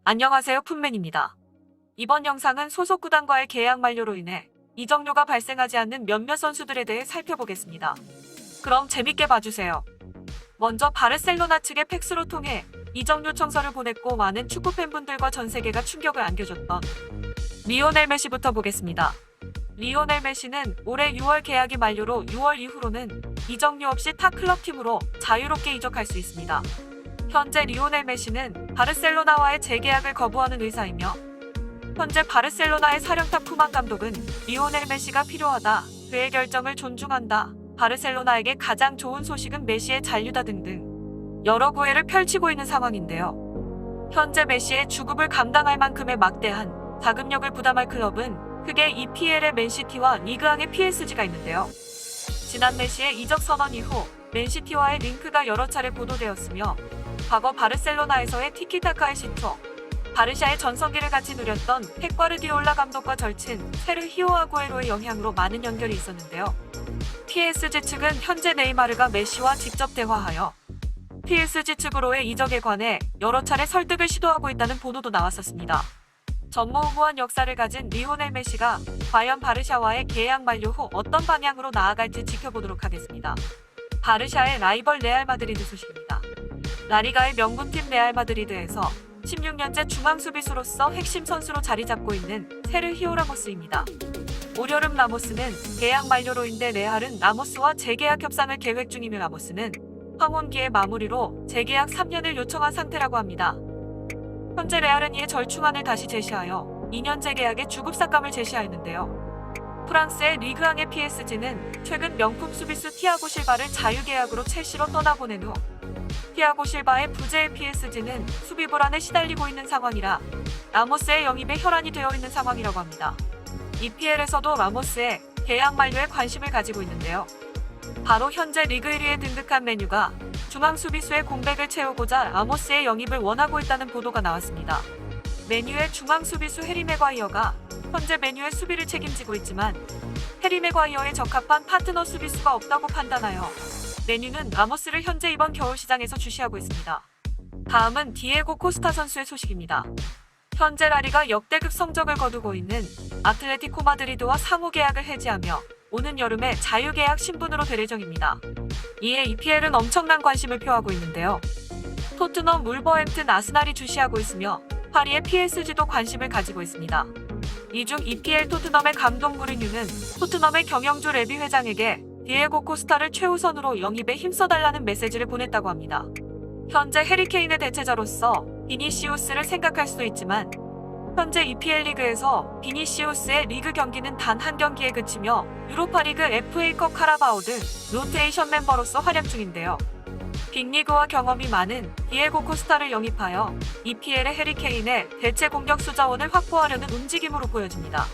안녕하세요, 풋맨입니다. 이번 영상은 소속 구단과의 계약 만료로 인해 이적료가 발생하지 않는 몇몇 선수들에 대해 살펴보겠습니다. 그럼 재밌게 봐주세요. 먼저 바르셀로나 측의 팩스로 통해 이적 요청서를 보냈고 많은 축구 팬분들과 전 세계가 충격을 안겨줬던 리오넬 메시부터 보겠습니다. 리오넬 메시는 올해 6월 계약이 만료로 6월 이후로는 이적료 없이 타 클럽팀으로 자유롭게 이적할 수 있습니다. 현재 리오넬 메시는 바르셀로나와의 재계약을 거부하는 의사이며 현재 바르셀로나의 사령탑 쿠만 감독은 리오넬 메시가 필요하다, 그의 결정을 존중한다, 바르셀로나에게 가장 좋은 소식은 메시의 잔류다 등등 여러 구애를 펼치고 있는 상황인데요. 현재 메시의 주급을 감당할 만큼의 막대한 자금력을 부담할 클럽은 크게 EPL의 맨시티와 리그왕의 PSG가 있는데요. 지난 메시의 이적 선언 이후 맨시티와의 링크가 여러 차례 보도되었으며 과거 바르셀로나에서의 티키타카의 시초, 바르샤의 전성기를 같이 누렸던 펩 과르디올라 감독과 절친 세르히오 아구에로의 영향으로 많은 연결이 있었는데요. PSG 측은 현재 네이마르가 메시와 직접 대화하여 PSG 측으로의 이적에 관해 여러 차례 설득을 시도하고 있다는 보도도 나왔었습니다. 전무후무한 역사를 가진 리오넬 메시가 과연 바르샤와의 계약 만료 후 어떤 방향으로 나아갈지 지켜보도록 하겠습니다. 바르샤의 라이벌 레알 마드리드 소식입니다. 라리가의 명문팀 레알 마드리드에서 16년째 중앙 수비수로서 핵심 선수로 자리 잡고 있는 세르히오 라모스입니다. 올여름 라모스는 계약 만료로 인해 레알은 라모스와 재계약 협상을 계획 중이며 라모스는 황혼기의 마무리로 재계약 3년을 요청한 상태라고 합니다. 현재 레알은 이에 절충안을 다시 제시하여 2년 재계약의 주급삭감을 제시하였는데요. 프랑스의 리그왕의 PSG는 최근 명품 수비수 티아고 실바를 자유계약으로 첼시로 떠나보낸 후 티아고 실바의 부재의 PSG는 수비 불안에 시달리고 있는 상황이라 라모스의 영입에 혈안이 되어 있는 상황이라고 합니다. EPL에서도 라모스의 계약 만료에 관심을 가지고 있는데요. 바로 현재 리그 1위에 등극한 맨유가 중앙 수비수의 공백을 채우고자 라모스의 영입을 원하고 있다는 보도가 나왔습니다. 맨유의 중앙 수비수 해리 맥과이어가 현재 맨유의 수비를 책임지고 있지만 해리 맥과이어에 적합한 파트너 수비수가 없다고 판단하여 맨유는 라모스를 현재 이번 겨울 시장에서 주시하고 있습니다. 다음은 디에고 코스타 선수의 소식입니다. 현재 라리가 역대급 성적을 거두고 있는 아틀레티코 마드리드와 상호 계약을 해지하며 오는 여름에 자유계약 신분으로 될 예정입니다. 이에 EPL은 엄청난 관심을 표하고 있는데요. 토트넘, 울버햄튼, 아스날이 주시하고 있으며 파리의 PSG도 관심을 가지고 있습니다. 이 중 EPL 토트넘의 감독 무리뉴는 토트넘의 경영주 레비 회장에게 디에고 코스타를 최우선으로 영입에 힘써달라는 메시지를 보냈다고 합니다. 현재 해리케인의 대체자로서 비니시우스를 생각할 수도 있지만 현재 EPL 리그에서 비니시우스의 리그 경기는 단 한 경기에 그치며 유로파리그, FA컵, 카라바오 등 로테이션 멤버로서 활약 중인데요. 빅리그와 경험이 많은 디에고 코스타를 영입하여 EPL의 해리케인의 대체 공격수 자원을 확보하려는 움직임으로 보여집니다.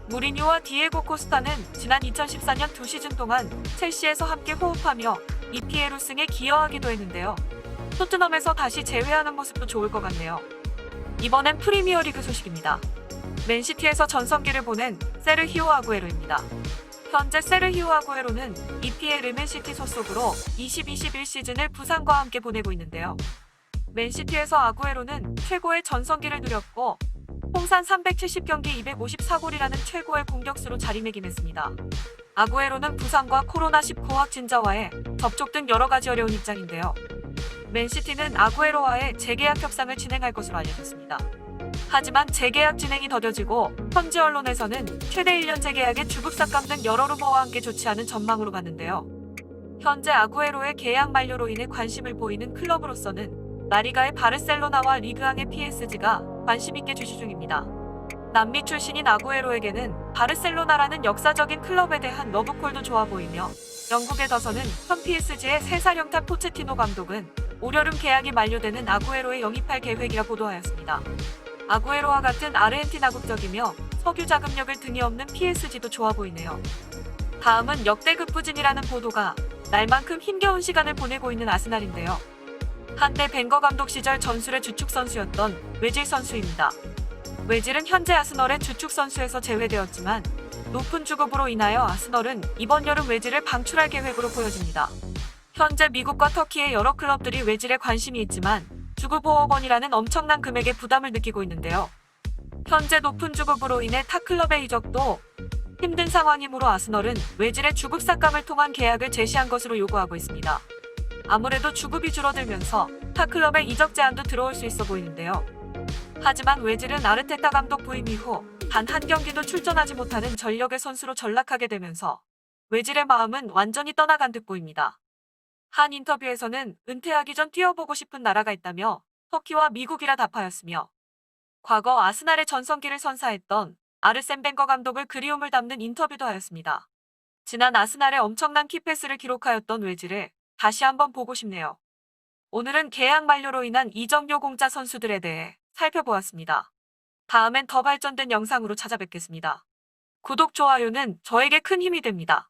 무리뉴와 디에고 코스타는 지난 2014년 2시즌 동안 첼시에서 함께 호흡하며 EPL 우승에 기여하기도 했는데요. 토트넘에서 다시 재회하는 모습도 좋을 것 같네요. 이번엔 프리미어리그 소식입니다. 맨시티에서 전성기를 보낸 세르히오 아구에로입니다. 현재 세르히오 아구에로는 EPL 맨시티 소속으로 20-21 시즌을 부상과 함께 보내고 있는데요. 맨시티에서 아구에로는 최고의 전성기를 누렸고 통산 370경기 254골이라는 최고의 공격수로 자리매김했습니다. 아구에로는 부상과 코로나19 확진자와의 접촉 등 여러 가지 어려운 입장인데요. 맨시티는 아구에로와의 재계약 협상을 진행할 것으로 알려졌습니다. 하지만 재계약 진행이 더뎌지고 현지 언론에서는 최대 1년 재계약의 주급삭감 등 여러 루머와 함께 좋지 않은 전망으로 갔는데요. 현재 아구에로의 계약 만료로 인해 관심을 보이는 클럽으로서는 라리가의 바르셀로나와 리그왕의 PSG가 관심있게 주시 중입니다. 남미 출신인 아구에로에게는 바르셀로나라는 역사적인 클럽에 대한 러브콜도 좋아 보이며 영국에 더서는 현 PSG의 새 사령탑 포체티노 감독은 올여름 계약이 만료되는 아구에로에 영입할 계획이라 보도하였습니다. 아구에로와 같은 아르헨티나 국적이며 석유 자금력을 등에 업는 PSG도 좋아 보이네요. 다음은 역대급 부진이라는 보도가 날만큼 힘겨운 시간을 보내고 있는 아스날인데요. 한때 벵거 감독 시절 전술의 주축 선수였던 외질 선수입니다. 외질은 현재 아스널의 주축 선수에서 제외되었지만 높은 주급으로 인하여 아스널은 이번 여름 외질을 방출할 계획으로 보여집니다. 현재 미국과 터키의 여러 클럽들이 외질에 관심이 있지만 주급 5억 원이라는 엄청난 금액의 부담을 느끼고 있는데요. 현재 높은 주급으로 인해 타클럽의 이적도 힘든 상황이므로 아스널은 외질의 주급 삭감을 통한 계약을 제시한 것으로 요구하고 있습니다. 아무래도 주급이 줄어들면서 타클럽의 이적 제한도 들어올 수 있어 보이는데요. 하지만 외질은 아르테타 감독 부임 이후 단 한 경기도 출전하지 못하는 전력의 선수로 전락하게 되면서 외질의 마음은 완전히 떠나간 듯 보입니다. 한 인터뷰에서는 은퇴하기 전 뛰어보고 싶은 나라가 있다며 터키와 미국이라 답하였으며 과거 아스날의 전성기를 선사했던 아르센 벵거 감독을 그리움을 담는 인터뷰도 하였습니다. 지난 아스날의 엄청난 키패스를 기록하였던 외질을 다시 한번 보고 싶네요. 오늘은 계약 만료로 인한 이적료 공짜 선수들에 대해 살펴보았습니다. 다음엔 더 발전된 영상으로 찾아뵙겠습니다. 구독, 좋아요는 저에게 큰 힘이 됩니다.